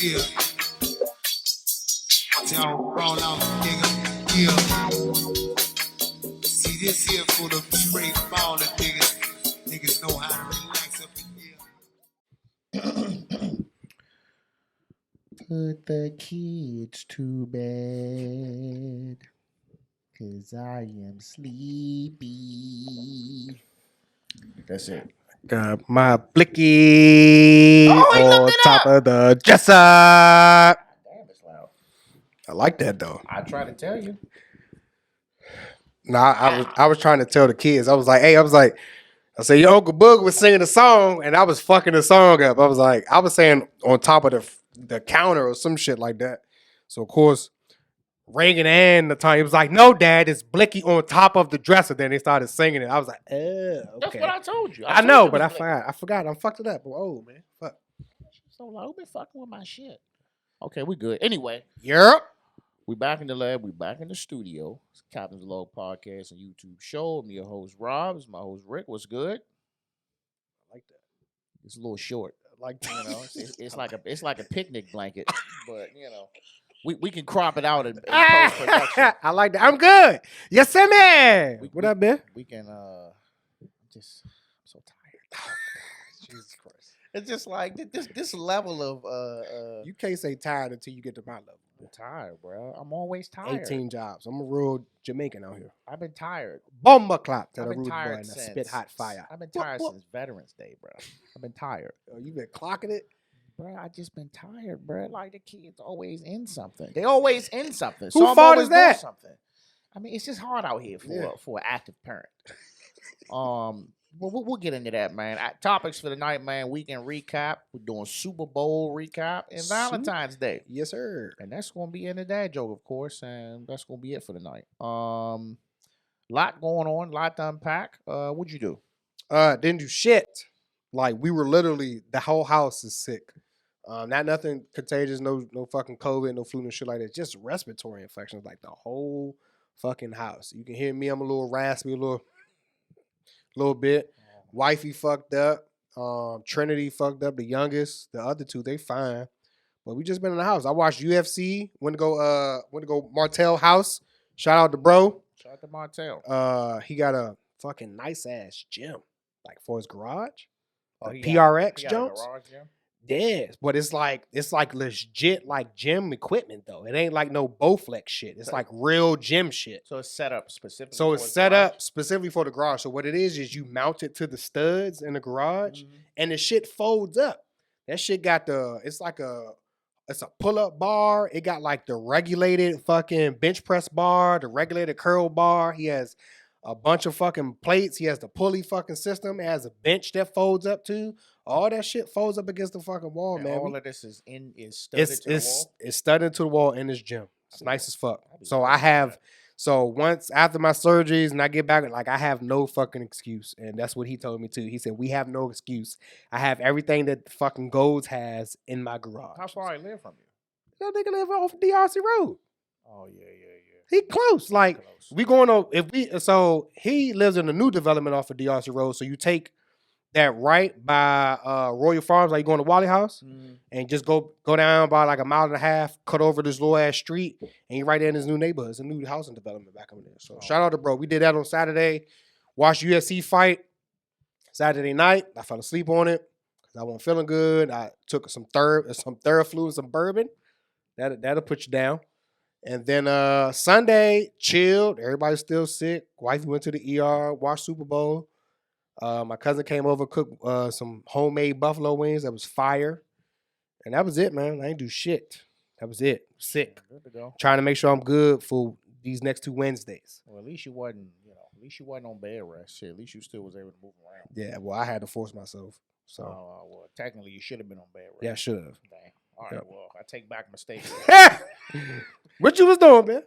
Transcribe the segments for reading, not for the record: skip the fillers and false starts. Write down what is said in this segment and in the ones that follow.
Yeah. Y'all roll out, nigga. Yeah. See this here for the straight baller niggas. Niggas know how to relax up in here. Put the kids to bed, 'cause I am sleepy. That's it. Got my blicky on top of the dresser. Damn, it's loud. I like that though. I try to tell you. Nah, I was trying to tell the kids. I was like, I said, your Uncle Boog was singing a song, and I was fucking the song up. I was saying on top of the counter or some shit like that. So of course, Reagan and the time he was like, no, Dad, it's Blicky on top of the dresser. Then they started singing it. I was like, okay. That's what I told you. I know, but I forgot. I fucked it up. Oh man, fuck. So like, who been fucking with my shit? Okay, we good. Anyway, Yep. we back in the lab. We back in the studio. It's Captain's Log Podcast and YouTube show. I'm your host Rob. It's my host Rick. What's good? I like that. It's a little short. I like that. You know, it's like a picnic blanket, but you know, we can crop it out in post production. I like that. I'm good. Yes, sir, man. What up, man? We can I'm so tired. Jesus Christ. It's just like this level of You can't say tired until you get to my level. I'm tired, bro. I'm always tired. 18 jobs. I'm a real Jamaican out here. I've been tired. Bomba clap to I've the been rude boy tired and the since spit hot fire. I've been tired since Veterans Day, bro. I've been tired. Oh, you been clocking it? Bro, I just been tired, bro. Like the kids always in something. They always in something. Who I'm fault always is that? doing something. I mean, it's just hard out here for an active parent. But we'll get into that, man. Topics for the night, man. Weekend recap. We're doing Super Bowl recap and Valentine's Day. Yes, sir. And that's going to be in the dad joke, of course. And that's going to be it for the night. Lot going on, lot to unpack. What'd you do? Didn't do shit. Like we were literally, the whole house is sick. Not nothing contagious, no fucking COVID, no flu, no shit like that. Just respiratory infections, like the whole fucking house. You can hear me. I'm a little raspy, a little bit. Wifey fucked up. Trinity fucked up. The youngest, the other two, they fine. But we just been in the house. I watched UFC. Went to go Martell house. Shout out to bro. Shout out to Martell. He got a fucking nice ass gym, like for his garage. He PRX got Jones. a garage gym? Yes, but it's like legit like gym equipment though. It ain't like no Bowflex shit. It's like real gym shit. So it's set up specifically. So it's set up specifically for the garage. So what it is you mount it to the studs in the garage, and the shit folds up. That shit got it's a pull-up bar. It got like the regulated fucking bench press bar, the regulated curl bar. He has a bunch of fucking plates. He has the pulley fucking system. It has a bench that folds up too. All that shit folds up against the fucking wall, and man. All of this is studded to the wall? It's studded to the wall in this gym. It's nice as fuck. So once after my surgeries and I get back, like I have no fucking excuse. And that's what he told me too. He said, we have no excuse. I have everything that fucking Golds has in my garage. How far I live from you? That nigga live off DRC Road. Oh, yeah. He close. Like we going on so he lives in a new development off of DRC Road. So you take that right by Royal Farms, like you going to Wally House, and just go down by like a mile and a half, cut over this little ass street, and you're right there in this new neighborhood. It's a new housing development back over there. So shout out to bro. We did that on Saturday. Watched UFC fight Saturday night. I fell asleep on it because I wasn't feeling good. I took some Theraflu and some bourbon. That'll put you down. And then Sunday, chilled. Everybody's still sick. Wifey went to the ER, watched Super Bowl. My cousin came over, cooked some homemade buffalo wings. That was fire. And that was it, man. I ain't do shit. That was it. Sick. Good to go. Trying to make sure I'm good for these next 2 Wednesdays. Well, at least you wasn't on bed rest. Shit, at least you still was able to move around. Yeah, well, I had to force myself. So well, technically you should have been on bed rest. yeah, I should have. Dang. All right, well, I take back mistakes. What you was doing, man?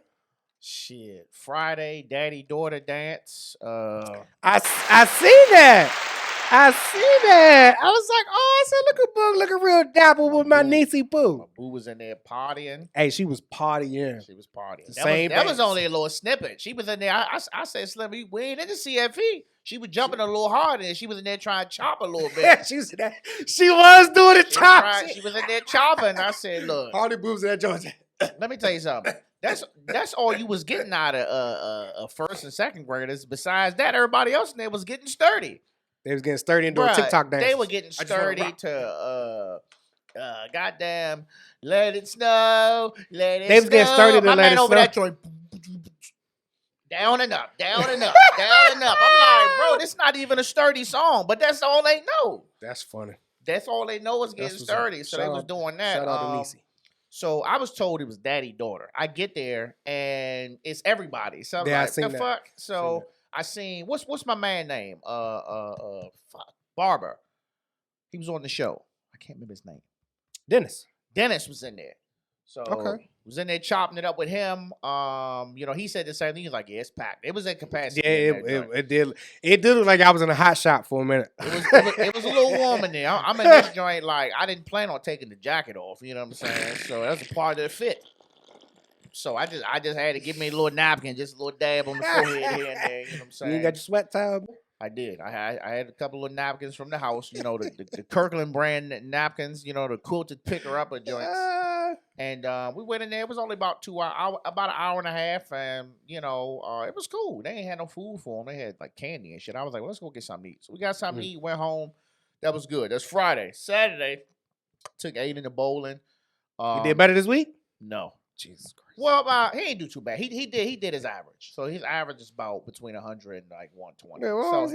Shit. Friday, daddy-daughter dance. I see that. I was like, oh, I said, look at Boog looking real dapple with my niecey Boo. My boo was in there partying. Hey, she was partying. That was only a little snippet. She was in there. I said, Slim, we ain't in the CFE. She was jumping a little harder, and she was in there trying to chop a little bit. she was doing it top. She was in there chopping. I said, "Look, Hardy boobs in that joint. let me tell you something. That's all you was getting out of first and second graders. Besides that, everybody else in there was getting sturdy. They was getting sturdy and doing TikTok dances. They were getting sturdy to goddamn let it snow, let it snow. They was getting sturdy to My let man it over snow. that joint. Down and up, down and up, down and up. I'm like, bro, this not even a sturdy song, but that's all they know. That's funny. That's all they know is getting sturdy. So they was doing that. Shout out to Niecy. So I was told it was daddy daughter. I get there and it's everybody. So I'm Yeah, like, I seen the that. fuck? So I seen what's my man name? Barber. He was on the show. I can't remember his name. Dennis was in there. So was in there chopping it up with him. He said the same thing. He's like, yeah, it's packed. It was at capacity. Yeah, it did. It did look like I was in a hot shop for a minute. It was a little warm in there. I'm in this joint like I didn't plan on taking the jacket off. You know what I'm saying? So that's a part of the fit. So I just had to give me a little napkin, just a little dab on the forehead here and there. You know what I'm saying? You got your sweat towel? I did. I had a couple of napkins from the house. The Kirkland brand napkins. The quilted picker-upper joints. And we went in there. It was only about about an hour and a half, and it was cool. They ain't had no food for them. They had like candy and shit. I was like, well, let's go get something to eat. So we got something to eat. Went home. That was good. That's Friday. Saturday, took Aiden to bowling. You did better this week? No. Jesus Christ. Well, he didn't do too bad. He did his average. So his average is about between 100 and like 120. Yeah, well,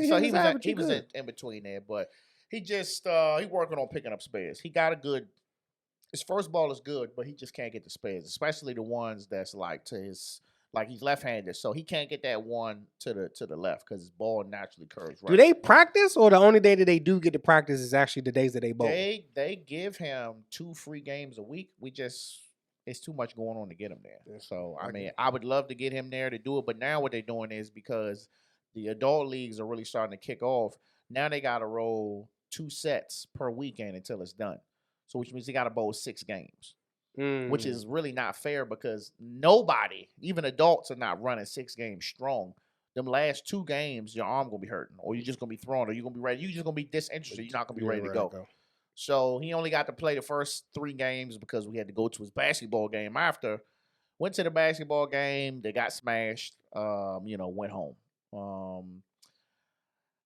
he was in between there, but he just he working on picking up spares. He got a good. His first ball is good, but he just can't get the spares, especially the ones that's like to his he's left-handed, so he can't get that one to the left because his ball naturally curves right. Do they practice, or the only day that they do get to practice is actually the days that they bowl? They give him 2 free games a week. It's too much going on to get him there. So, I would love to get him there to do it. But now what they're doing is because the adult leagues are really starting to kick off, now they got to roll 2 sets per weekend until it's done. So, which means they got to bowl 6 games, which is really not fair because nobody, even adults, are not running 6 games strong. Them last 2 games, your arm going to be hurting, or you're just going to be thrown, or you're going to be ready. You're just going to be disinterested. You're not going to be ready to go. So he only got to play the first 3 games because we had to go to his basketball game after. Went to the basketball game. They got smashed. Went home.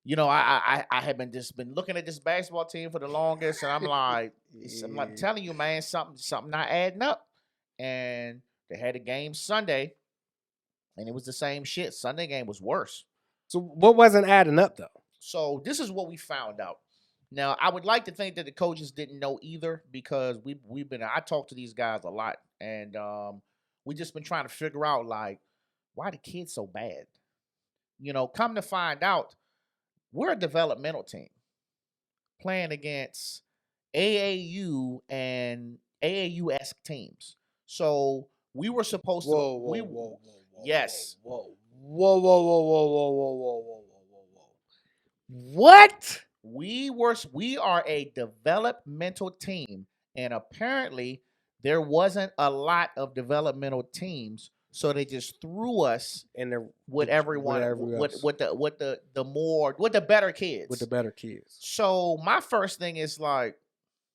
I have been looking at this basketball team for the longest, and I'm like, I'm telling you, man, something not adding up. And they had a game Sunday, and it was the same shit. Sunday game was worse. So what wasn't adding up though? So this is what we found out. Now, I would like to think that the coaches didn't know either because I talked to these guys a lot, and we just been trying to figure out, like, why the kids so bad? Come to find out, we're a developmental team playing against AAU and AAU-esque teams. So we were supposed to. Whoa. Yes. Whoa. What? We are a developmental team, and apparently there wasn't a lot of developmental teams, so they just threw us in with everyone with the better kids. With the better kids. So my first thing is like,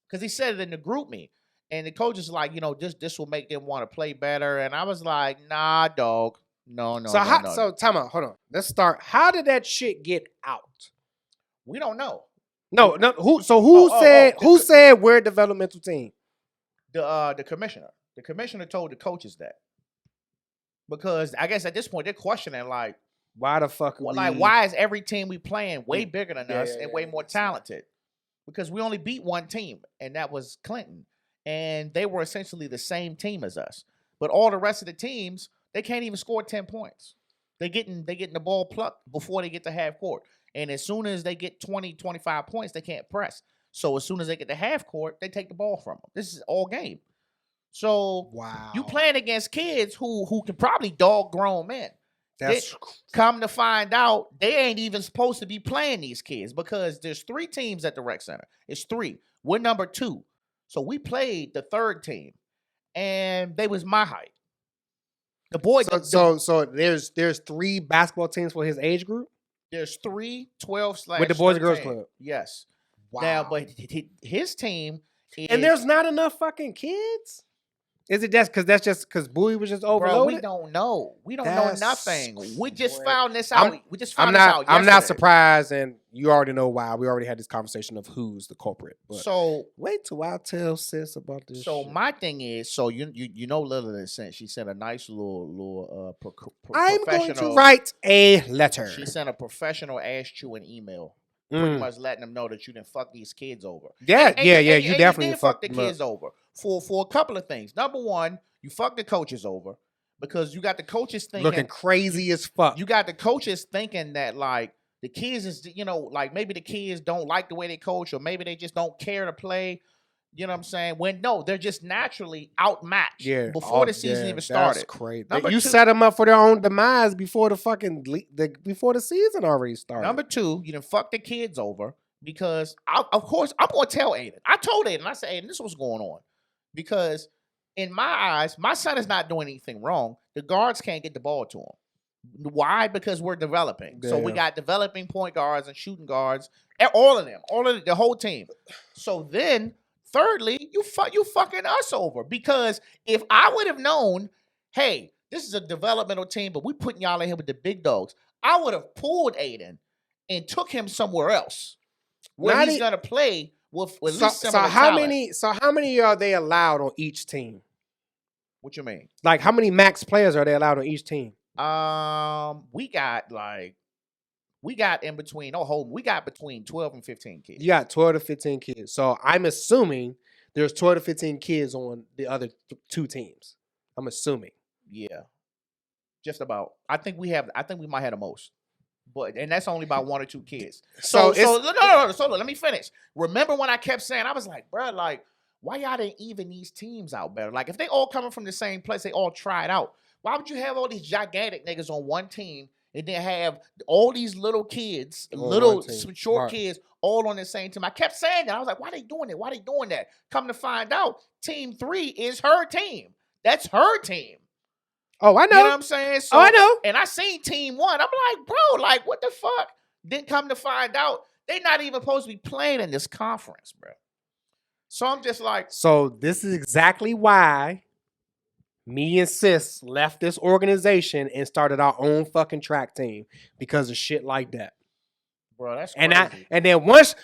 because he said it in the group me, and the coach is like, this will make them want to play better, and I was like, nah, dog, no. So time out, hold on. Let's start. How did that shit get out? We don't know. No. Who said we're a developmental team? The commissioner. The commissioner told the coaches that. Because I guess at this point they're questioning like, why the fuck why is every team we playing way bigger than us and way more talented? Because we only beat one team, and that was Clinton. And they were essentially the same team as us. But all the rest of the teams, they can't even score 10 points. They getting the ball plucked before they get to half court. And as soon as they get 20, 25 points, they can't press. So as soon as they get to half court, they take the ball from them. This is all game. So you playing against kids who can probably dog grown men. Come to find out, they ain't even supposed to be playing these kids because there's 3 teams at the rec center. It's 3. We're number 2. So we played the 3rd team, and they was my height. The boy. So there's 3 basketball teams for his age group. There's 3 12/13. With the Boys and Girls Club. Yes. Wow. Now, but his team is, and there's not enough fucking kids. Is it just because Bowie was just overloaded? Bro, we don't know. We don't know That's nothing. We just crazy. found this out. I'm not surprised, and you already know why. We already had this conversation of who's the culprit. But So wait till I tell sis about this. So shit. my thing is, so you know, Lillian sent. She sent a nice little I'm going professional. to write a letter. She sent a professional ass you an email, pretty much letting them know that you didn't fuck these kids over. Yeah, And you definitely did fucked the them kids up. over for a couple of things. Number one, you fucked the coaches over because you got the coaches thinking Looking crazy as fuck. You got the coaches thinking that like the kids is, you know, like maybe the kids don't like the way they coach, or maybe they just don't care to play. You know what I'm saying? When no, they're just naturally outmatched before the season even started. That's crazy. Number You two- set them up for their own demise before before the season already started. Number two, you done fuck the kids over because of course I'm gonna tell Aiden. I told Aiden, I said, Aiden, this is what's going on. Because in my eyes, my son is not doing anything wrong. The guards can't get the ball to him. Why? Because we're developing. So we got developing point guards and shooting guards, and all of them, the whole team. So then, thirdly, you fucking us over, because if I would have known, hey, this is a developmental team, but we putting y'all in here with the big dogs, I would have pulled Aiden and took him somewhere else where he's gonna play with at least similar talent. How many are they allowed on each team? What you mean? Like, how many max players are they allowed on each team? We got in between. We got between 12 and 15 kids. You got 12 to 15 kids. So I'm assuming there's 12 to 15 kids on the other 2 teams. I'm assuming. Yeah, just about. I think we might have the most, and that's only by 1 or 2 kids. So let me finish. Remember when I kept saying, I was like, bro, like, why y'all didn't even these teams out better? Like, if they all coming from the same place, they all try it out. Why would you have all these gigantic niggas on one team and then have all these little kids, some short kids, all on the same team? I kept saying that. I was like, why they doing it? Why they doing that? Come to find out, team 3 is her team. That's her team. Oh, I know. You know what I'm saying? So, I know. And I seen team 1. I'm like, bro, like, what the fuck? Then come to find out, they not even supposed to be playing in this conference, bro. So I'm just like. So this is exactly why me and sis left this organization and started our own fucking track team, because of shit like that. Bro, that's crazy. And then once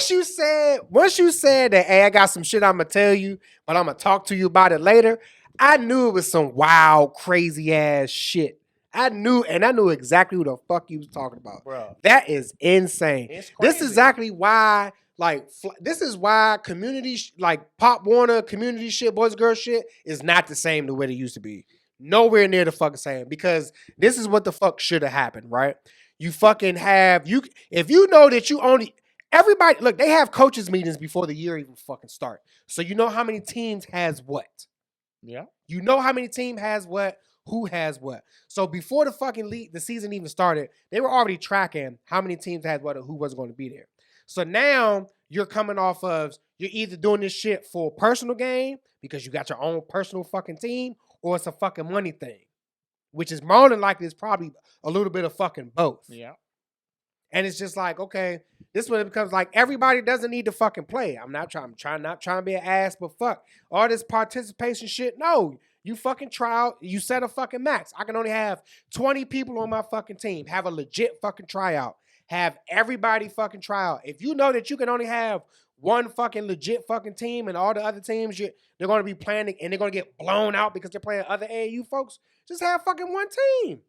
you said that, hey, I got some shit I'm gonna tell you, but I'm gonna talk to you about it later, I knew it was some wild, crazy ass shit. I knew exactly who the fuck you was talking about. Bro. That is insane. It's crazy. This is exactly why, this is why community, Pop Warner community shit, boys and girls shit, is not the same the way they used to be. Nowhere near the fucking same. Because this is what the fuck should have happened, right? You fucking have, if you know that you only, everybody, look, they have coaches meetings before the year even fucking start. So you know how many teams has what. Yeah. You know how many team has what, who has what. So before the season even started, they were already tracking how many teams had what or who wasn't going to be there. So now you're coming off of, you're either doing this shit for a personal gain because you got your own personal fucking team, or it's a fucking money thing, which is more than likely is probably a little bit of fucking both. Yeah. And it's just like, okay, this one becomes like everybody doesn't need to fucking play. I'm not trying to be an ass, but fuck all this participation shit. No, you fucking try out. You set a fucking max. I can only have 20 people on my fucking team. Have a legit fucking tryout. Have everybody fucking try out. If you know that you can only have one fucking legit fucking team and all the other teams they're going to be playing and they're going to get blown out because they're playing other AAU folks, just have fucking one team.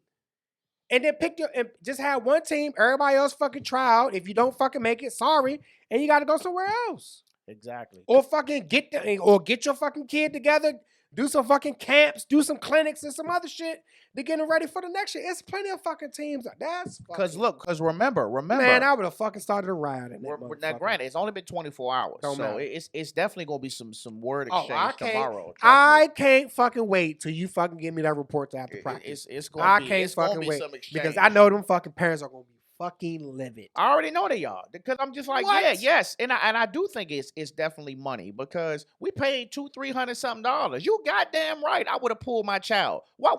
And then and just have one team, everybody else fucking try out. If you don't fucking make it, sorry, and you got to go somewhere else. Exactly. Or fucking get your fucking kid together, do some fucking camps, do some clinics and some other shit to get them ready for the next year. It's plenty of fucking teams. That's because remember, man, I would have fucking started a riot. Now, granted, it's only been 24 hours, so it's definitely gonna be some word exchange tomorrow. I can't fucking wait till you fucking give me that report after practice. It's gonna be some exchange, because I know them fucking parents are gonna be fucking livid. I already know they are, because I'm just like, what? yes, and I do think it's definitely money, because we paid $200-300 something. You goddamn right, I would have pulled my child. Why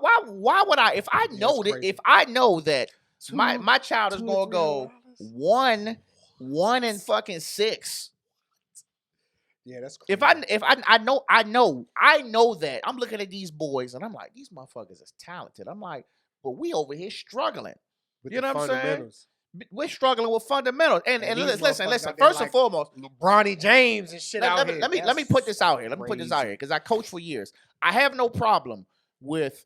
would I? If I know that My child is $2 gonna or go $3. 1 and fucking 6. Yeah, that's crazy. If I know that I'm looking at these boys and I'm like, these motherfuckers is talented. I'm like, but we over here struggling. With You the know what I'm saying? fundamentals. We're struggling with fundamentals. And these listen. motherfuckers out there First and like foremost, LeBronny James and shit out here. let me put this out here. Let me put this out here because I coached for years. I have no problem with,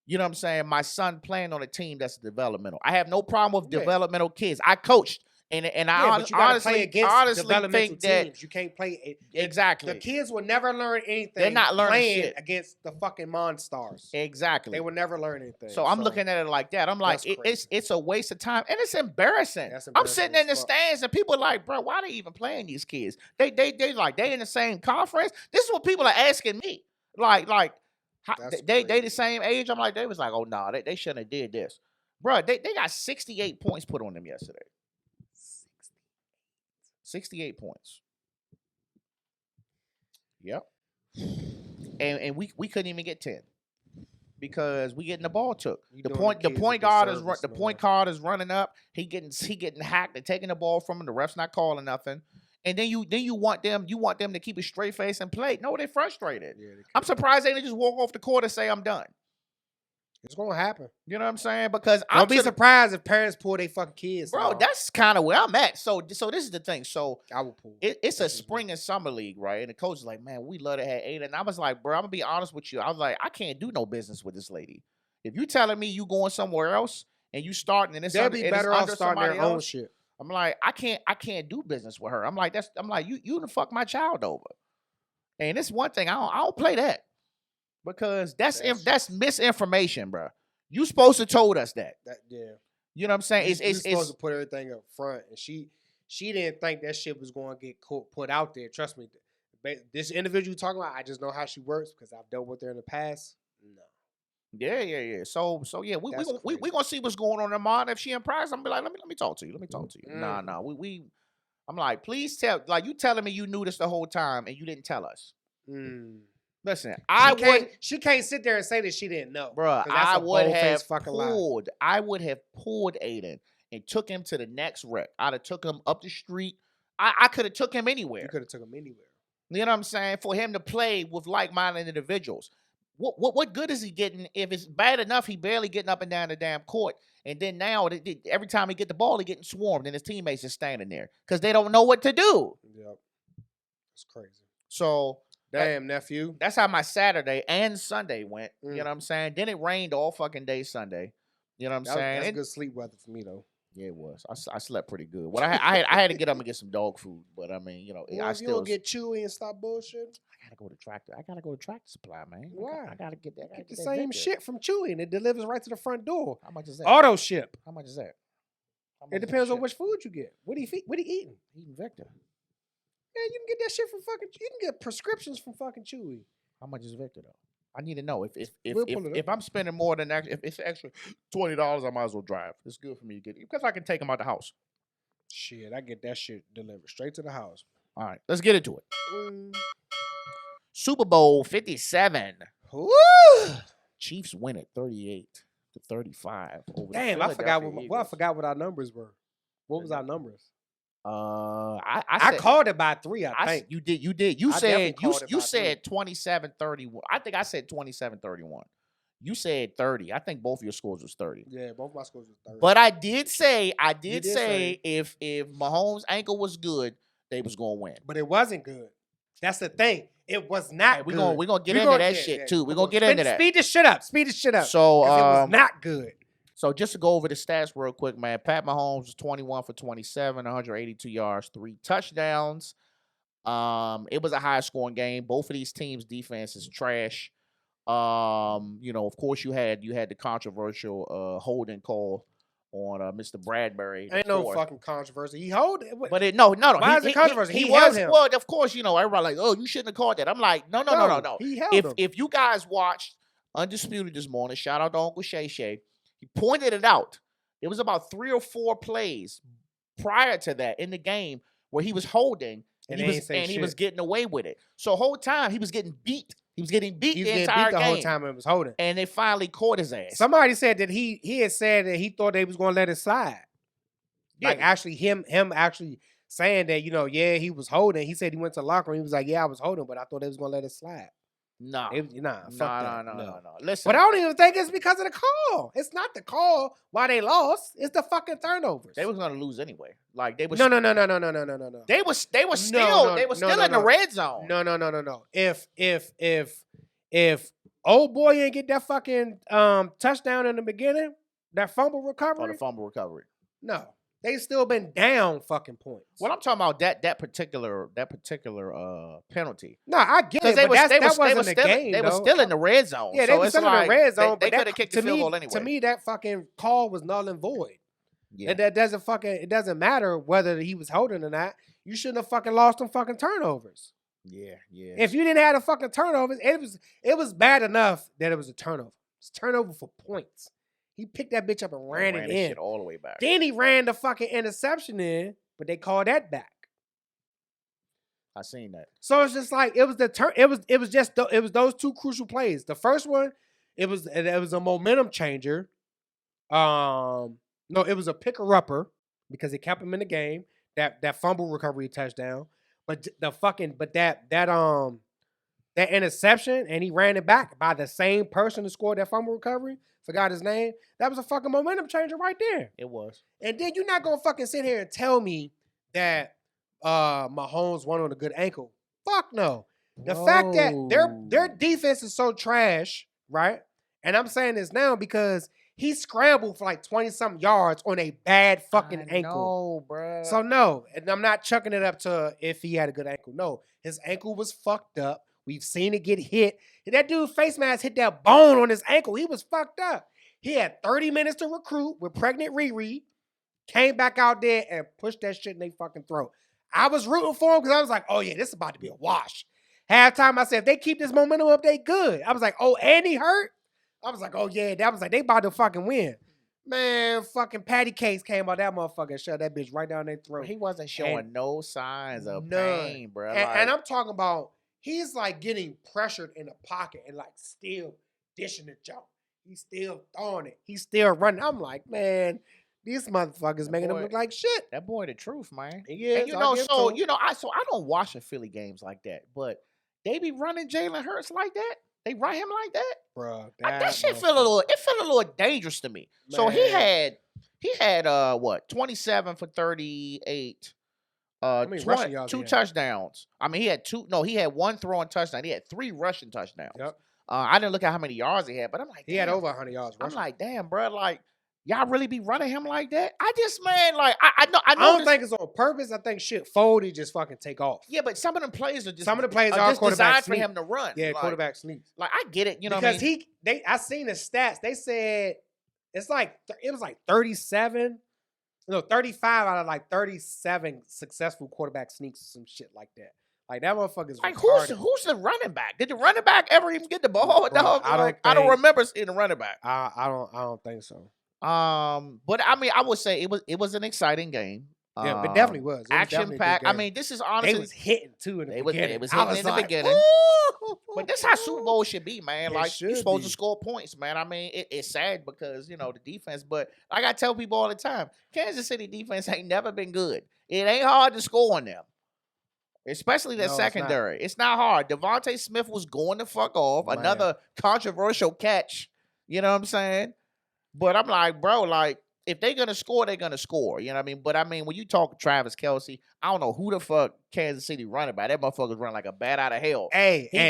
you know what I'm saying, my son playing on a team that's developmental. I have no problem with developmental kids. I coached. And but you gotta play against honestly developmental think that teams. You can't play exactly. The kids will never learn anything. They're not learning playing shit against the fucking Monstars. Exactly. They will never learn anything. So I'm looking at it like that. I'm like, it's a waste of time, and it's embarrassing. I'm sitting in the stands, and people are like, bro, why are they even playing these kids? They in the same conference. This is what people are asking me. Like they the same age. I'm like, they was like, oh no, they shouldn't have did this, bro. They got 68 points put on them yesterday. 68 points. Yep. And we couldn't even get 10 because we getting the ball took. The point guard is running up. He getting hacked. They're taking the ball from him. The ref's not calling nothing. And then you want them to keep a straight face and play. No, they're frustrated. Yeah, I'm surprised they didn't just walk off the court and say I'm done. It's gonna happen. You know what I'm saying? Because Don't be surprised if parents pull their fucking kids. Bro, that's kind of where I'm at. So this is the thing. So I will pull. It's a spring and summer league, right? And the coach is like, man, we love to have Ada. And I was like, bro, I'm gonna be honest with you. I was like, I can't do no business with this lady. If you telling me you going somewhere else and you starting and it's they'll be better off starting their own shit. I'm like, I can't do business with her. I'm like, you done fuck my child over. And it's one thing, I don't play that. Because that's misinformation, bro. You supposed to told us that. Yeah. You know what I'm saying? It's supposed to put everything up front, and she didn't think that shit was going to get put out there. Trust me. This individual you're talking about, I just know how she works because I've dealt with her in the past. No. Yeah. So yeah, we gonna see what's going on in her mind. If she impressed, I'm gonna be like, let me talk to you. Let me talk to you. Nah. I'm like, please tell. Like, you telling me you knew this the whole time and you didn't tell us. Listen, she can't sit there and say that she didn't know. Bro, I would have pulled Aiden and took him to the next rec. I'd have took him up the street. I could have took him anywhere. You could have took him anywhere. You know what I'm saying? For him to play with like-minded individuals. What good is he getting if it's bad enough he barely getting up and down the damn court, and then now every time he get the ball, he getting swarmed, and his teammates just standing there because they don't know what to do. Yep. It's crazy. So damn, nephew. That's how my Saturday and Sunday went. You know what I'm saying? Then it rained all fucking day Sunday. You know what I'm saying? That's good sleep weather for me, though. Yeah, it was. I slept pretty good. Well, I had to get up and get some dog food, but I mean, I still. You don't get chewy and stop bullshit. I gotta go to Tractor. I gotta go to Tractor Supply, man. Why? I gotta get that. Get the same shit from Chewy, and it delivers right to the front door. How much is that? Auto ship. How much is that? It depends on which food you get. What he eating? Eating Vector. Yeah, you can get that shit from fucking. You can get prescriptions from fucking Chewy. How much is Vector though? I need to know if I'm spending more than if it's extra $20, I might as well drive. It's good for me to get it because I can take them out the house. Shit, I get that shit delivered straight to the house. All right, let's get into it. Super Bowl 57. Woo! Chiefs win it 38-35. Damn, I forgot what our numbers were. What was our numbers? I called it by 3. I think you did. You said 27-31. I think I said 27-31. You said 30. I think both of your scores was 30. Yeah, both my scores was 30. But I did say if Mahomes' ankle was good, they was gonna win. But it wasn't good. That's the thing. It was not good. We're gonna get into that shit too. We're gonna get into that. Speed this shit up. So it was not good. So just to go over the stats real quick, man. Pat Mahomes was 21 for 27, 182 yards, 3 touchdowns. It was a high scoring game. Both of these teams' defense is trash. Of course you had the controversial holding call on Mr. Bradbury. Ain't no fucking controversy. He held it. But no. Why is it controversy? He was him. Well, of course, everybody like, oh, you shouldn't have called that. I'm like, no. He held him. If you guys watched Undisputed this morning, shout out to Uncle Shay Shay. He pointed it out. It was about 3 or 4 plays prior to that in the game where he was holding and he was getting away with it. So whole time he was getting beat. He was getting beat He was the getting entire beat the whole game, time and was holding. and they finally caught his ass. Somebody said that he had said that he thought they was going to let it slide. Yeah. Like actually him actually saying that, yeah, he was holding. He said he went to the locker room. He was like, yeah, I was holding, but I thought they was going to let it slide. No. Fuck that. No. Listen. But I don't even think it's because of the call. It's not the call why they lost. It's the fucking turnovers. They was gonna lose anyway. Like they was No. They was still in the red zone. No. If old boy ain't get that fucking touchdown in the beginning, that fumble recovery. Oh, the fumble recovery. No. They still been down fucking points. What I'm talking about that particular penalty. No, I get it. They But that was wasn't the game. They were still in the red zone. Yeah, so they were still in the red zone. They but could have kicked the field goal anyway. To me, that fucking call was null and void. Yeah. And that it doesn't matter whether he was holding or not. You shouldn't have fucking lost them fucking turnovers. Yeah. If you didn't have the fucking turnovers, it was bad enough that it was a turnover. It's turnover for points. He picked that bitch up and ran it in. Shit all the way back. Then he ran the fucking interception in, but they called that back. I seen that. So it's just like it was those two crucial plays. The first one, it was a momentum changer. No, it was a picker upper because it kept him in the game. That fumble recovery touchdown, but that interception and he ran it back by the same person who scored that fumble recovery. Forgot his name. That was a fucking momentum changer right there. It was. And then you're not gonna fucking sit here and tell me that Mahomes won on a good ankle. Fuck no. The fact that their defense is so trash, right? And I'm saying this now because he scrambled for like 20-something yards on a bad fucking ankle. No, bro. So no, and I'm not chucking it up to if he had a good ankle. No, his ankle was fucked up. We've seen it get hit. And that dude's face mask hit that bone on his ankle. He was fucked up. He had 30 minutes to recruit with pregnant Riri. Came back out there and pushed that shit in their fucking throat. I was rooting for him because I was like, oh yeah, this is about to be a wash. Halftime, I said, if they keep this momentum up, they good. I was like, oh, and he hurt? I was like, oh yeah, that was like, they about to fucking win. Man, fucking Patty Case came out that motherfucker and shoved that bitch right down their throat. He wasn't showing no signs of none. pain, bro. And I'm talking about, he's like getting pressured in the pocket and like still dishing the jump. He's still throwing it. He's still running. I'm like, man, these motherfuckers making him look like shit. That boy, the truth, man. Yeah, and I don't watch the Philly games like that, but they be running Jalen Hurts like that. They run him like that, bro. That shit feel a little dangerous to me. Man. So he had 27 for 38. 2 touchdowns. I mean, he had 2. No, he had 1 throwing touchdown. He had 3 rushing touchdowns. Yep. I didn't look at how many yards he had, but I'm like, he had over 100 yards. Rushing. I'm like, damn, bro, like y'all really be running him like that? I don't think it's on purpose. I think shit Foley just fucking take off. Yeah, but some of them plays are some of the plays are designed for him to run. Yeah, quarterback sneaks. Like I get it, because I seen the stats. They said it was like 37. No, 35 out of like 37 successful quarterback sneaks, some shit like that. Like that motherfucker's like who's the running back? Did the running back ever even get the ball? Bro, dog? I don't remember seeing the running back. I don't think so. But I mean, I would say it was an exciting game. Yeah, it definitely was. Action packed. I mean, this is honestly they was hitting too in the beginning. They was hitting in the beginning. But that's how Super Bowl should be, man. Like you're supposed to score points, man. I mean, it's sad because the defense. But like I tell people all the time, Kansas City defense ain't never been good. It ain't hard to score on them. Especially the secondary. It's not hard. Devontae Smith was going to fuck off. Man. Another controversial catch. You know what I'm saying? But I'm like, bro, like, if they're going to score, they're going to score. You know what I mean? But, I mean, when you talk Travis Kelce, I don't know who the fuck Kansas City running by. That motherfucker's running like a bat out of hell. He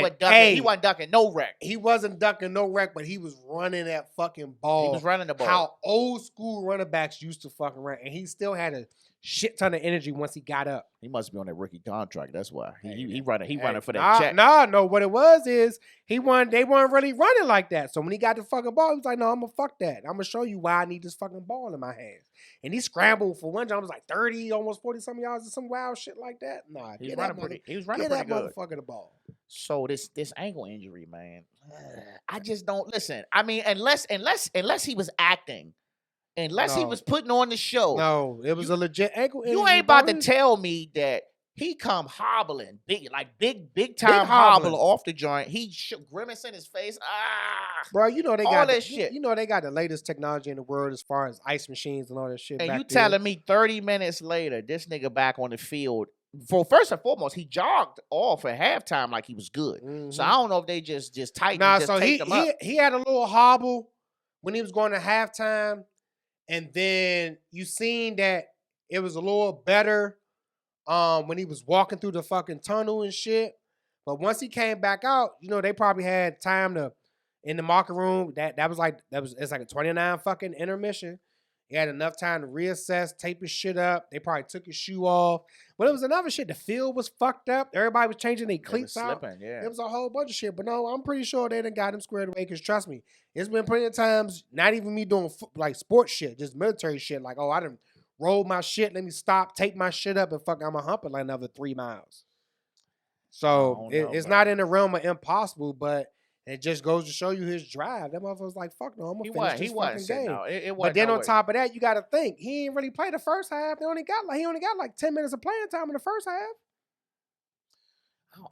wasn't ducking no wreck. He wasn't ducking no wreck, but he was running that fucking ball. He was running the ball. How old school running backs used to fucking run. And he still had a shit ton of energy once he got up. He must be on that rookie contract. That's why he running for that check. No. What it was is they weren't really running like that. So when he got the fucking ball, he was like, "No, I'm gonna fuck that. I'm gonna show you why I need this fucking ball in my hands." And he scrambled for one jump, was like 30, almost 40 some yards or some wild shit like that. Nah, he was running pretty good. Motherfucker the ball. So this ankle injury, man, I just don't listen. I mean, unless he was acting. Unless he was putting on the show. No, it was a legit ankle injury. You ain't about to tell me that He come hobbling, big time hobbling. hobbler off the joint. He grimace in his face. Bro, you know they all got that shit. You know they got the latest technology in the world as far as ice machines and all that shit. And back you then. telling me 30 minutes later, this nigga back on the field. For first and foremost, he jogged off at halftime like he was good. So I don't know if they just tightened. Nah, just so taped him up. he had a little hobble when he was going to halftime, and then you seen that it was a little better when he was walking through the fucking tunnel and shit. But once he came back out, you know, they probably had time to in the locker room. It's like a 29 fucking intermission. He had enough time to reassess, tape his shit up. They probably took his shoe off. But it was another shit. The field was fucked up. Everybody was changing their cleats out. Yeah. It was a whole bunch of shit. But no, I'm pretty sure they done got him squared away. Because trust me, it's been plenty of times, not even me doing like sports shit, just military shit. Like, oh, I done rolled my shit. Let me stop, take my shit up, and fuck, I'm a hump it like another 3 miles. So it's not in the realm of impossible, but it just goes to show you his drive. That motherfucker's like, fuck no, I'm gonna finish this fucking game. No, but then on top of that, you got to think he ain't really played the first half. He only got like 10 minutes of playing time in the first half.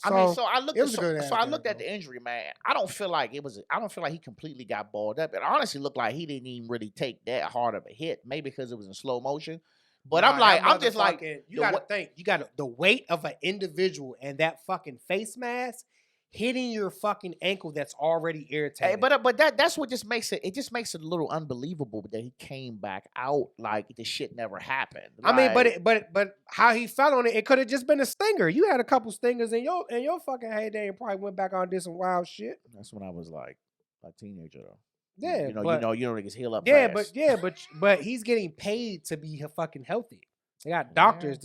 I looked at the injury, man. I don't feel like he completely got balled up. It honestly looked like he didn't even really take that hard of a hit. Maybe because it was in slow motion. But I'm just like, you got to think, the weight of an individual and that fucking face mask hitting your fucking ankle that's already irritated. Hey, but that's what just makes it. It just makes it a little unbelievable that he came back out like the shit never happened. I mean, but how he fell on it, it could have just been a stinger. You had a couple stingers in your fucking heyday and probably went back on and did some wild shit. That's when I was like a teenager though. Yeah, you know niggas heal up. Yeah, fast. but he's getting paid to be fucking healthy. They got doctors.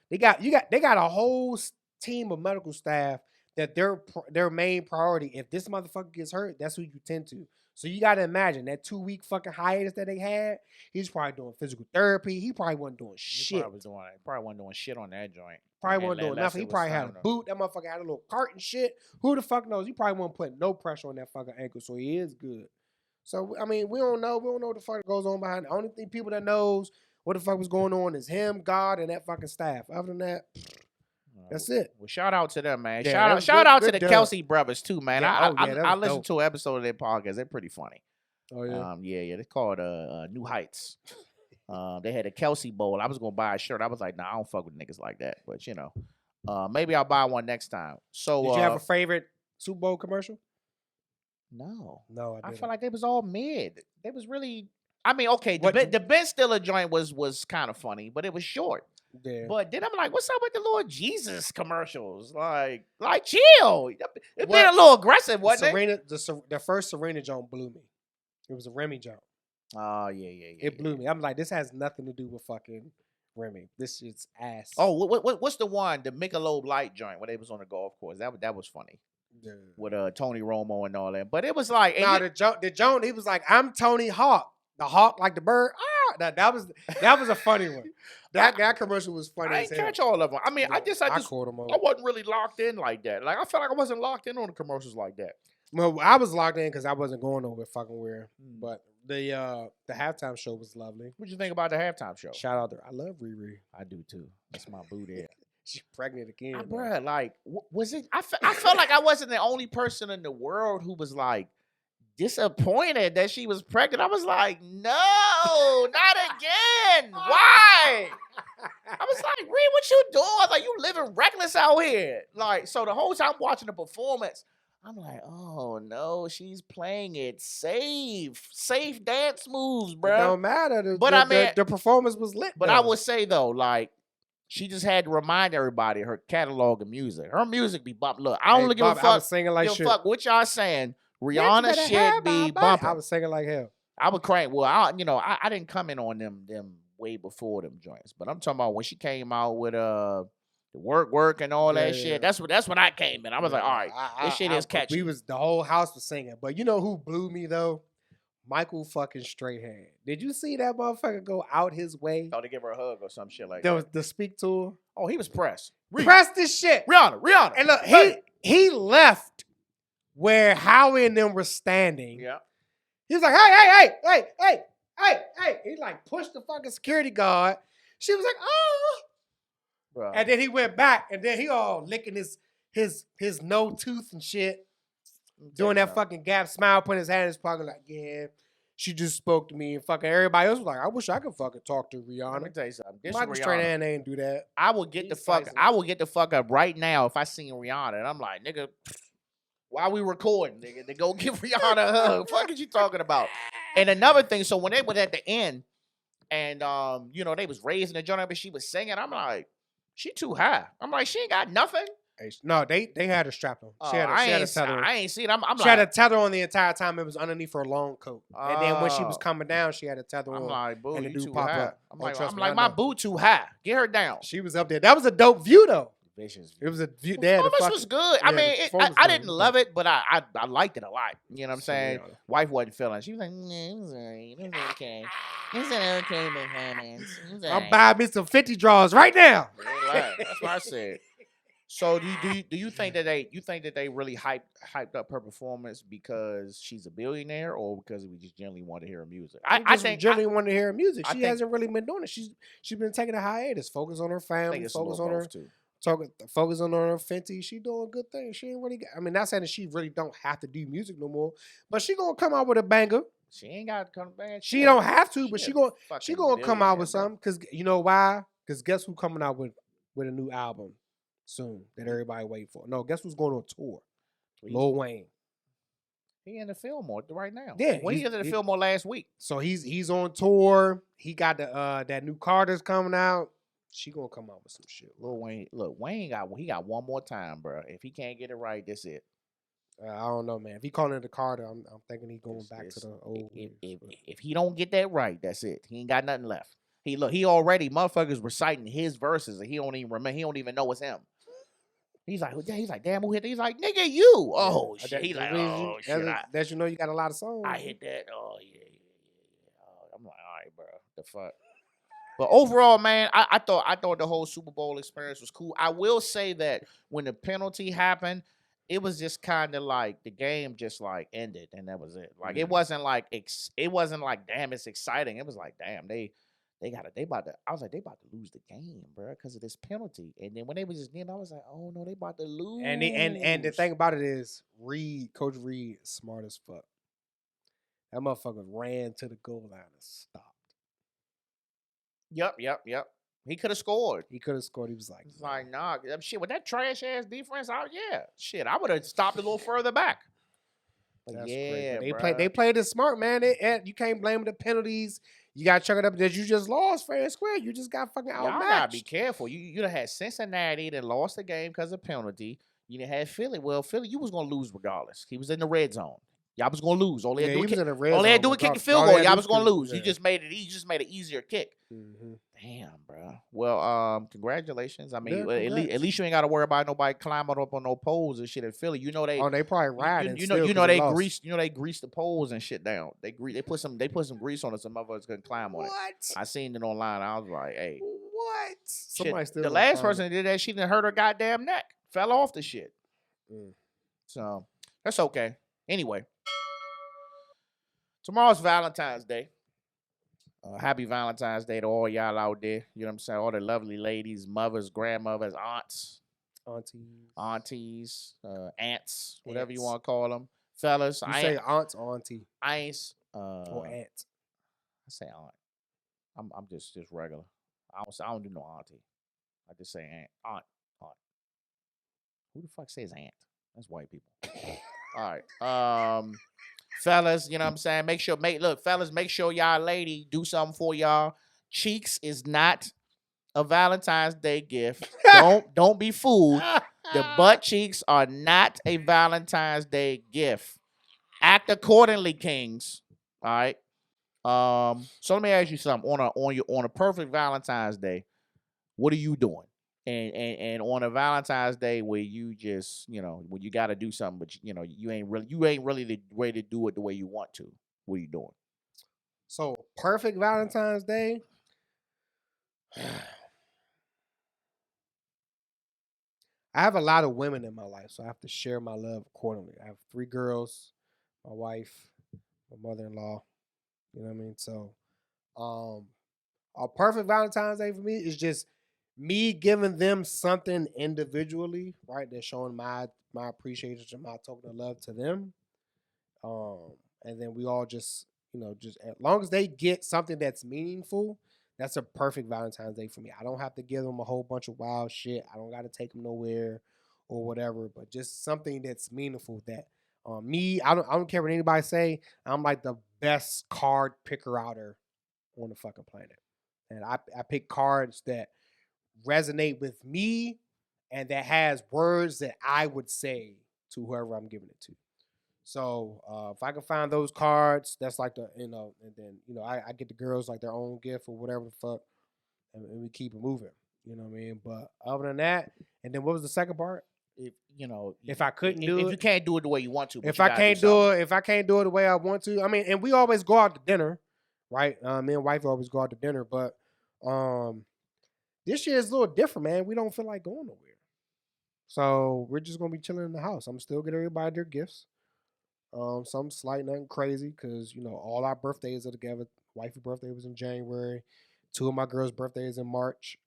They got a whole team of medical staff that their main priority. If this motherfucker gets hurt, that's who you tend to. So you got to imagine that 2-week fucking hiatus that they had. He's probably doing physical therapy. He probably wasn't doing shit. Probably wasn't doing shit on that joint. Probably wasn't doing nothing. He probably had a boot. That motherfucker had a little cart and shit. Who the fuck knows? He probably wasn't putting no pressure on that fucking ankle. So he is good. So, I mean, we don't know. We don't know what the fuck goes on behind it. The only thing people that knows what the fuck was going on is him, God, and that fucking staff. Other than that, that's it. Well, shout out to them, man. Yeah, shout out to the Kelsey brothers, too, man. Yeah, I listened to an episode of their podcast. They're pretty funny. Oh, yeah? Yeah. They're called New Heights. They had a Kelsey Bowl. I was going to buy a shirt. I was like, nah, I don't fuck with niggas like that. But, maybe I'll buy one next time. So, did you have a favorite Super Bowl commercial? No, I felt like they was all mid. They was really. I mean, okay, the Ben Stiller joint was kind of funny, but it was short. Yeah. But then I'm like, what's up with the Lord Jesus commercials? Like chill. It been a little aggressive, wasn't it? The first Serena joint blew me. It was a Remy joint. Oh yeah. It blew me. I'm like, this has nothing to do with fucking Remy. This shit's ass. Oh, what's the one? The Michelob Light joint where they was on the golf course. That was funny. Yeah. With Tony Romo and all that. But it was like the joint, he was like, I'm Tony Hawk. The hawk like the bird. That was a funny one. That commercial was funny. I didn't catch all of them. I mean, yeah, I wasn't really locked in like that. Like I felt like I wasn't locked in on the commercials like that. Well, I was locked in because I wasn't going nowhere fucking weird. But the halftime show was lovely. What'd you think about the halftime show? Shout out to I love Riri. I do too. That's my boo there. She's pregnant again. Bruh, like, was it? I felt like I wasn't the only person in the world who was like disappointed that she was pregnant. I was like, no, not again. Why? I was like, Reed, what you doing? I was like, you living reckless out here. Like, so the whole time watching the performance, I'm like, oh no, she's playing it safe dance moves, bro. It don't matter. The performance was lit. But I would say though, like, she just had to remind everybody her catalog of music. Her music be bumping. Look, I don't give a fuck. I was singing like shit. Fuck what y'all saying. Rihanna shit be bumping. I was singing like hell. I would crank. Well, I didn't come in on them way before them joints, but I'm talking about when she came out with the work and all that shit. That's when I came in. I was like, all right, this shit is catchy. The whole house was singing, but you know who blew me though? Michael fucking Strahan. Did you see that motherfucker go out his way? Oh, to give her a hug or some shit like that. To speak to her. Oh, he was pressed. Pressed this shit. Rihanna. And look, he left where Howie and them were standing. Yeah. He was like, hey. He like pushed the fucking security guard. She was like, oh. Bro. And then he went back, and then he all licking his no tooth and shit, doing that fucking gap smile, putting his hand in his pocket like, yeah, she just spoke to me, and fucking everybody else was like, I wish I could fucking talk to Rihanna. Let me tell you something. This Michael is Strahan Rihanna. ain't do that. I would get the fuck up right now if I seen Rihanna, and I'm like, nigga, why we recording, nigga? To go give Rihanna a hug. Fuck is you talking about? And another thing, so when they was at the end, and you know, they was raising the joint up and she was singing, I'm like, she too high. I'm like, she ain't got nothing. No, they had a strap on. She had a tether. I ain't see it. I'm she like, had a tether on the entire time. It was underneath her long coat, and then when she was coming down, she had a tether on. I'm like, boo, and the you dude too pop high. up. I'm Oh, like, my boo too high. Get her down. She was up there. That was a dope view though. Vicious. It was a view. The performance was good. I mean, I didn't love it, but I liked it a lot. You know what I'm saying? Wife wasn't feeling. She was like, it was alright. It was okay. It's an okay performance. I'm buying me some 50 draws right now. That's what I said. So do you think that they really hyped up her performance because she's a billionaire, or because we just generally want to hear her music? I think generally want to hear her music. She think- hasn't really been doing it. She's been taking a hiatus, focus on her I family, think it's focus a on little her, both too. focusing on her Fenty. She doing good things. She ain't really. I mean, not saying that she really don't have to do music no more, but she gonna come out with a banger. She ain't got to come back. She don't have to, but she gonna come out with bro. something. Cause you know why? Cause guess who coming out with a new album soon that everybody waiting for? No, guess who's going on tour? Lil Wayne. He in the Fillmore right now. Yeah, well, he was in the Fillmore last week. So he's on tour. He got the that new Carter's coming out. She gonna come out with some shit. Lil Wayne, look, Wayne got one more time, bro. If he can't get it right, that's it. I don't know, man. If he calling it the Carter, I'm thinking he going back to the old. If he don't get that right, that's it. He ain't got nothing left. He already motherfuckers reciting his verses, and he don't even remember. He don't even know it's him. He's like, damn, who hit that? He's like, nigga, you. Oh shit. He's like, oh shit. That you know you got a lot of songs. I hit that. Oh yeah. I'm like, all right, bro. The fuck. But overall, man, I thought the whole Super Bowl experience was cool. I will say that when the penalty happened, it was just kind of like the game just like ended, and that was it. Like it wasn't like damn, it's exciting. It was like damn, they about to. I was like, they about to lose the game, bro, because of this penalty. And then when they was just getting, I was like, oh no, they about to lose. And the thing about it is, Coach Reed, is smart as fuck. That motherfucker ran to the goal line and stopped. Yep. He could have scored. He could have scored. He was like, nah, shit, with that trash ass defense, shit, I would have stopped a little further back. But that's yeah, great. They played it smart, man. You can't blame the penalties. You got to chuck it up that you just lost fair and square. You just got fucking outmatched. Y'all gotta be careful. You done had Cincinnati that lost the game because of penalty. You done had Philly. Well, Philly, you was gonna lose regardless. He was in the red zone. Y'all was gonna lose. All they had to do was kick the field goal. Y'all was gonna lose. Yeah. You just made it easier kick. Mm-hmm. Damn, bro. Well, congratulations. I mean, yeah, at least you ain't got to worry about nobody climbing up on no poles and shit in Philly. You know they. Oh, they probably riding. You know they grease. You know they grease the poles and shit down. They put some grease on it. Some motherfuckers couldn't climb on it. What? I seen it online. I was like, hey, what? Somebody still. The last person that did that, she didn't hurt her goddamn neck. Fell off the shit. So that's okay. Anyway, tomorrow's Valentine's Day. Happy Valentine's Day to all y'all out there. You know what I'm saying? All the lovely ladies, mothers, grandmothers, aunties, aunts, whatever you want to call them. Fellas. You say aunts or auntie? Aunts. Or aunt. I say aunt. I'm just regular. I don't do no auntie. I just say aunt. Aunt. Who the fuck says aunt? That's white people. All right. Fellas, you know what I'm saying? Fellas, make sure y'all lady do something for y'all. Cheeks is not a Valentine's Day gift. Don't be fooled. The butt cheeks are not a Valentine's Day gift. Act accordingly, kings. All right. So let me ask you something. On a perfect Valentine's Day, what are you doing? And on a Valentine's Day where you just, when you got to do something, but you ain't really the way to do it the way you want to. What are you doing? So perfect Valentine's Day. I have a lot of women in my life, so I have to share my love accordingly. I have 3 girls, my wife, my mother-in-law. You know what I mean? So, a perfect Valentine's Day for me is just me giving them something individually, right? That's showing my appreciation, my token of love to them. And then we all just, just as long as they get something that's meaningful, that's a perfect Valentine's Day for me. I don't have to give them a whole bunch of wild shit. I don't got to take them nowhere or whatever, but just something that's meaningful. That me, I don't care what anybody say. I'm like the best card picker outer on the fucking planet, and I pick cards that resonate with me and that has words that I would say to whoever I'm giving it to. So if I can find those cards, that's like and then I get the girls like their own gift or whatever the fuck, and we keep it moving. You know what I mean? But other than that, and then what was the second part? If I couldn't do if it, you can't do it the way you want to, but if you I gotta do can't do it, if I can't do it the way I want to, I mean, and we always go out to dinner, right? Me and wife always go out to dinner, but this year is a little different, man. We don't feel like going nowhere, so we're just gonna be chilling in the house. I'm still get everybody their gifts. Something slight, nothing crazy, because all our birthdays are together. Wifey's birthday was in January. Two of my girls' birthdays in March,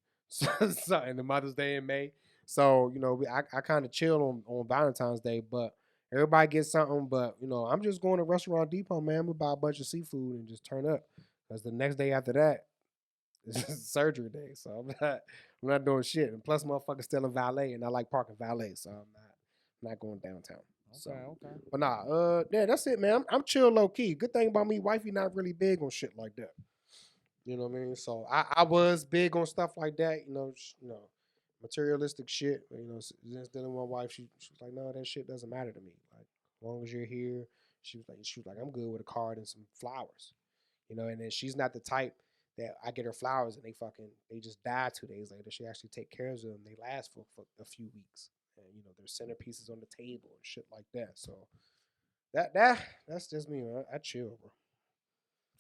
and the Mother's Day in May. So I kind of chill on Valentine's Day, but everybody gets something. But I'm just going to Restaurant Depot, man. I'm gonna buy a bunch of seafood and just turn up, because the next day after that is surgery day. So I'm not doing shit. And plus, motherfuckers still in valet, and I like parking valet, so I'm not going downtown. So, Okay. but nah, yeah, that's it, man. I'm chill low key. Good thing about me, wifey not really big on shit like that. You know what I mean? So I was big on stuff like that. Materialistic shit. Just dealing with my wife, she was like, no, that shit doesn't matter to me. Like, as long as you're here, she was like, I'm good with a card and some flowers. And then she's not the type that I get her flowers and they just die 2 days later. She actually take care of them. They last for a few weeks. And they're centerpieces on the table and shit like that. So that's just me, man. I chill, bro.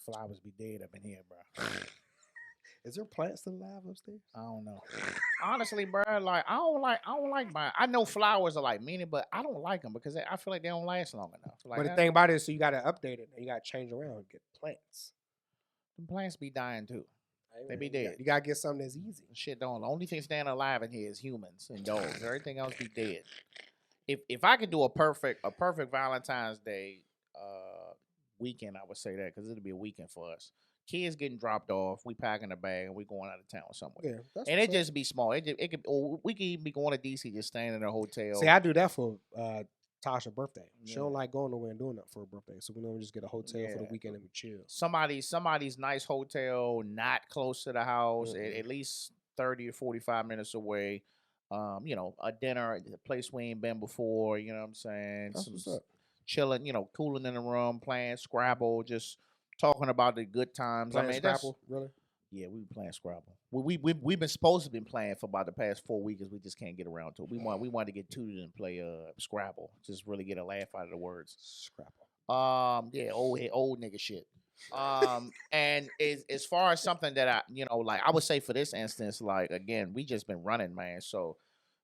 Flowers be dead up in here, bro. Is there plants still alive upstairs? I don't know. Honestly, bro, like I don't like buying. I know flowers are like meaning, but I don't like them because I feel like they don't last long enough. Like But the thing about it is, so you got to update it. And you got to change around and get plants. them plants be dying too. They be dead. You got to get something that's easy. Shit don't. The only thing staying alive in here is humans and dogs. Everything else be dead. If I could do a perfect Valentine's Day weekend, I would say that because it'll be a weekend for us. Kids getting dropped off, we packing a bag and we going out of town somewhere. Yeah, And it just be small. It could we could even be going to DC, just staying in a hotel. See, I do that for Tasha's birthday. She don't like going nowhere and doing that for her birthday, so we just get a hotel for the weekend and we chill. Somebody's nice hotel, not close to the house, at least 30 or 45 minutes away. A dinner at a place we ain't been before. You know what I'm saying? That's what's up. Chilling, cooling in the room, playing Scrabble, just talking about the good times. Playing Scrabble, really? Yeah, we been playing Scrabble. We've been supposed to be playing for about the past 4 weeks. We just can't get around to it. We wanted to get tutored and play Scrabble, just really get a laugh out of the words. Scrabble. Yeah, old nigga shit. And as far as something that like I would say for this instance, like again, we just been running, man. So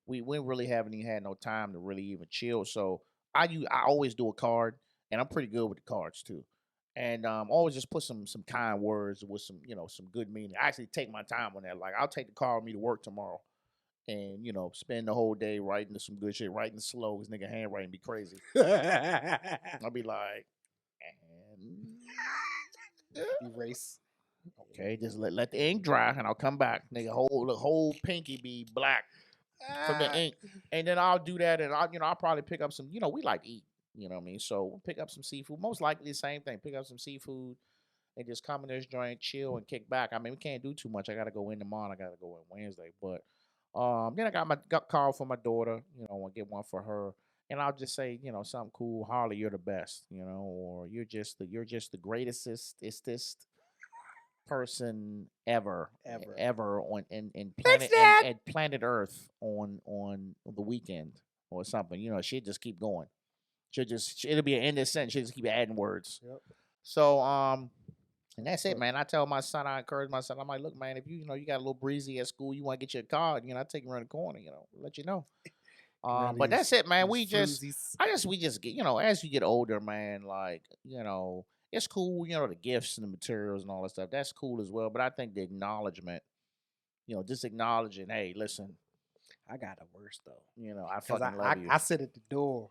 we really haven't even had no time to really even chill. So I always do a card, and I'm pretty good with the cards too. And always just put some kind words with some good meaning. I actually take my time on that. Like I'll take the card with me to work tomorrow, and spend the whole day writing some good shit, writing slow. His nigga handwriting be crazy. I'll be like, and erase. Okay, just let the ink dry, and I'll come back. Nigga, whole pinky be black from the ink, and then I'll do that, and I'll probably pick up some. We like to eat. You know what I mean? So we'll pick up some seafood. Most likely the same thing. Pick up some seafood and just come in this joint, chill, and kick back. I mean, we can't do too much. I gotta go in tomorrow. I gotta go in Wednesday. But then I got call for my daughter. I'll get one for her. And I'll just say, something cool. Harley, you're the best. Or you're just the greatest person ever on in planet and planet Earth on the weekend or something. She'll just keep going. It'll be an endless sentence. She'll just keep adding words. Yep. So and that's it, man. I tell my son, I encourage my son. I'm like, look, man, if you got a little breezy at school, you want to get your card, I take you around the corner, let you know. But that's it, man. We just get, as you get older, man, like, it's cool, the gifts and the materials and all that stuff. That's cool as well. But I think the acknowledgement just acknowledging, hey, listen, I got the worst though. I Because fucking love you. I sit at the door.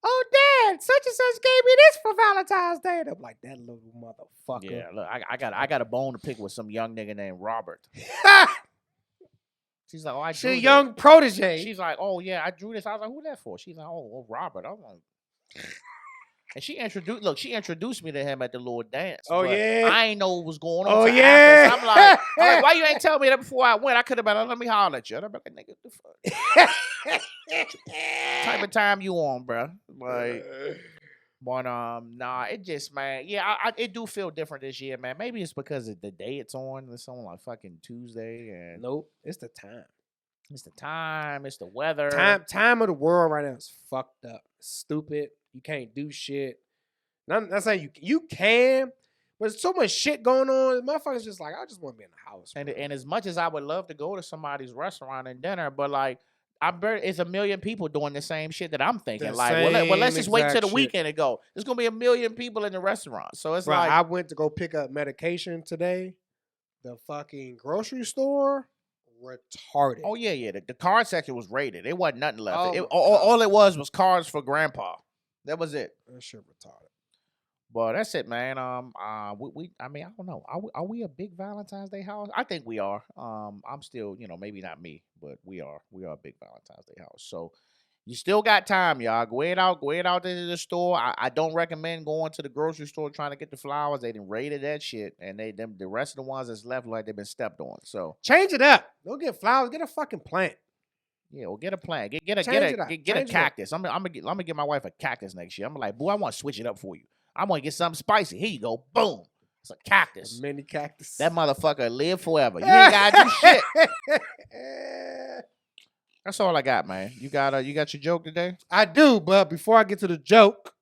Oh, Dad, such and such gave me this for Valentine's Day. And I'm like, that little motherfucker. Yeah, look, I got a bone to pick with some young nigga named Robert. She's like, oh, I drew She a young protege. She's like, oh yeah, I drew this. I was like, who that for? She's like, oh, Robert. I'm like, and she introduced me to him at the little dance. Oh yeah, I ain't know what was going on. Oh till yeah, after. So I'm like, why you ain't tell me that before I went? I could have been like, let me holler at you. I'd be like, nigga, what the fuck? Type of time you on, bro? Like, but nah, it just, man, yeah, it do feel different this year, man. Maybe it's because of the day it's on. It's on like fucking Tuesday, and nope, it's the time. It's the time. It's the weather. Time of the world right now is fucked up. It's stupid. You can't do shit. Not saying you can, but there's so much shit going on. Motherfuckers just like, I just want to be in the house. And as much as I would love to go to somebody's restaurant and dinner, but like, it's a million people doing the same shit that I'm thinking. Let's just wait till the weekend and go. There's gonna be a million people in the restaurant, so it's like I went to go pick up medication today. The fucking grocery store, retarded. Oh yeah. The card section was raided. It wasn't nothing left. All it was cards for grandpa. That was it. That shit retarded. But that's it, man. I mean, I don't know. Are we a big Valentine's Day house? I think we are. I'm still, maybe not me, but we are. We are a big Valentine's Day house. So you still got time, y'all. Go ahead out to the store. I don't recommend going to the grocery store trying to get the flowers. They done raided that shit, and the rest of the ones that's left like they've been stepped on. So change it up. Don't get flowers. Get a fucking plant. Yeah, well, get a plant. Get a cactus. I'm gonna get my wife a cactus next year. I'm like, boy, I want to switch it up for you. I want to get something spicy. Here you go. Boom. It's a cactus. A mini cactus. That motherfucker live forever. You ain't gotta do shit. That's all I got, man. You got your joke today? I do, but before I get to the joke,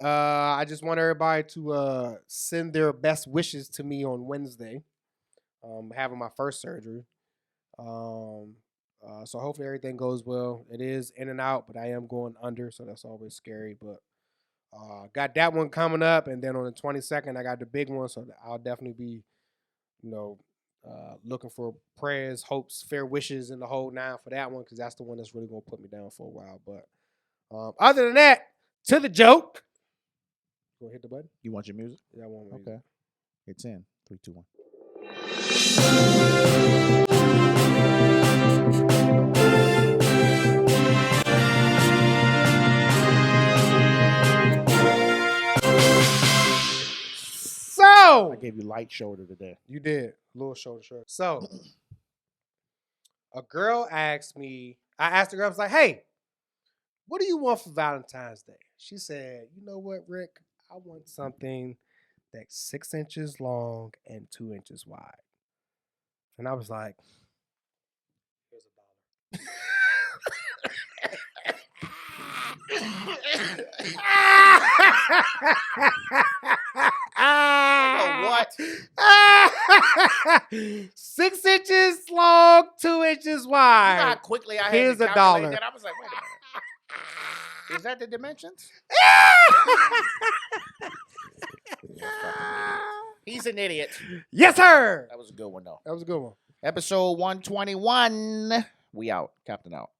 I just want everybody to send their best wishes to me on Wednesday. Having my first surgery. So hopefully everything goes well. It is in and out, but I am going under, so that's always scary. But got that one coming up, and then on the 22nd, I got the big one, so I'll definitely be, looking for prayers, hopes, fair wishes, and the whole nine for that one, because that's the one that's really going to put me down for a while. But other than that, to the joke. Go hit the button. You want your music? Yeah, I want my music. Okay. It's in 3, 2, 1. So I gave you light shoulder today. You did. Little shoulder shrug. So a girl asked me, I asked the girl, I was like, hey, what do you want for Valentine's Day? She said, you know what, Rick? I want something that's 6 inches long and 2 inches wide. And I was like, here's $1. What? 6 inches long, 2 inches wide. You know how quickly I had Here's to $1. calculate that? I was like, wait a minute. Is that the dimensions? He's an idiot. Yes, sir. That was a good one, though. That was a good one. Episode 121. We out. Captain out.